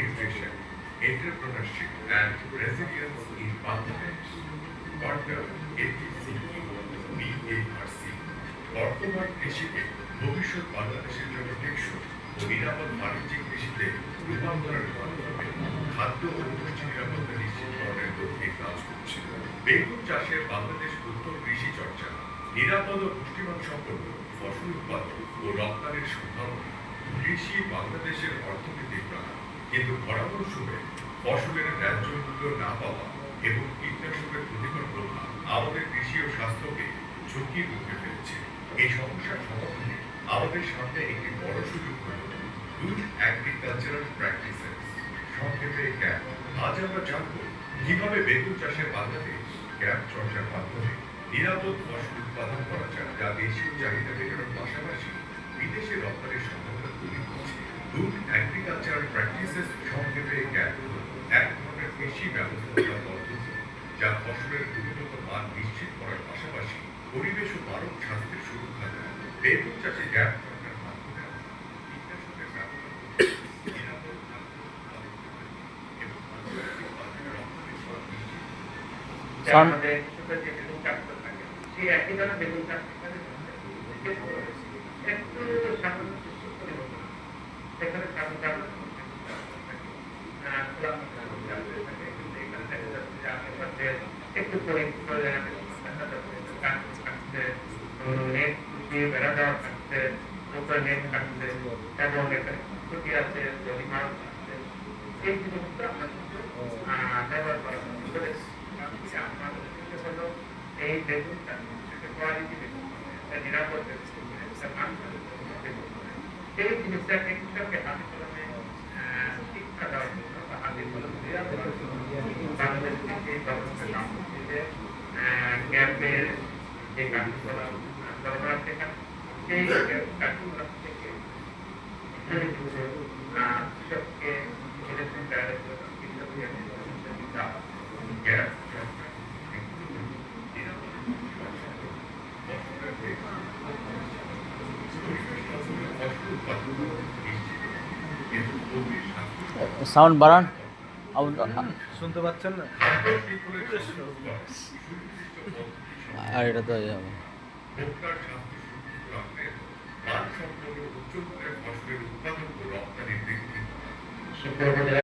nutrition, entrepreneurship, and resilience in Bangladesh. Partner ATC, বর্তমান কৃষিকে ভবিষ্যৎ বাংলাদেশের জন্য টেকসই ও নিরাপদ বাণিজ্যিক কৃষিতে রূপান্তরের মাধ্যমে খাদ্য ও পুষ্টি নিরাপত্তা নিশ্চিতকরণের লক্ষ্যে কাজ করছে। বেগুন চাষে বাংলাদেশ উত্তর কৃষি চর্চা, নিরাপদ ও পুষ্টিমান সম্পন্ন ফসল উৎপাদন ও রপ্তানির সম্ভাবনা। কৃষি বাংলাদেশের অর্থনৈতিক প্রাণ, কিন্তু খরা মৌসুমে ফসলের ন্যায্য মূল্য না পাওয়া এবং কীটনাশকের ক্ষতিকর প্রভাব আমাদের কৃষি ও স্বাস্থ্যকে ঝুঁকির মুখে ফেলেছে। এই সমস্যার সমাধানে আমাদের সামনে একটি বড় সুযোগ হল গুড এগ্রিকালচারাল প্র্যাকটিসেস, সংক্ষেপে গ্যাপ। আজ আমরা জানব কিভাবে বেগুন চাষে বাংলাদেশ গ্যাপ চর্চার মাধ্যমে নিরাপদ ফসল উৎপাদন করা যায়, যা দেশীয় চাহিদা মেটানোর পাশাপাশি বিদেশে রপ্তানির সম্ভাবনা তৈরি করছে। গুড এগ্রিকালচারাল প্র্যাকটিসেস, সংক্ষেপে গ্যাপ, এক ধরনের কৃষি ব্যবস্থাপনা পদ্ধতি যা ফসলের গুণগত মান নিশ্চিত করার পাশাপাশি পরিবেশ ও মানব স্বাস্থ্যের সুরক্ষা দেয়। বেগুন চাষে গ্যাপ চর্চার মাধ্যমে কীটনাশকের ব্যবহার নিরাপদ খাদ্য উৎপাদন এবং আন্তর্জাতিক বাজারে রপ্তানি করা নিশ্চিত। আমাদের কৃষকরা যে বেগুন চাষ করে থাকে সেই একই ধরনের বেগুন চাষ একটু সামান্য পরিবর্তন, সেখানে সাধারণ একটু নেট দিয়ে বেড়া দেওয়া থাকছে, উপরে নেট থাকছে এবং এখানে ছুটি আছে, জলি মাছ আছে, এই জিনিসগুলো আমরা কিন্তু ব্যবহার করা করেছি। হলো এই বেগুনটা কোয়ালিটি বেগুন, নিরাপদ বেগুন, সেই জিনিসটা কৃষককে হাতে কলমে শিক্ষা দেওয়ার জন্য বা হাতে কলমে বাংলাদেশ থেকে গভর্নমেন্টের কাম করছে ক্যাম্পের যে কার্যকলাপ দরকার আছে সেই কার্যকলাপ থেকে কৃষককে ইলেকশন তৈরি করে কৃষককে সাউন্ড বাড়ান, শুনতে পাচ্ছেন না? আর এটা তো উচ্চ ফসলের উৎপাদন ও রপ্তানি বৃদ্ধি।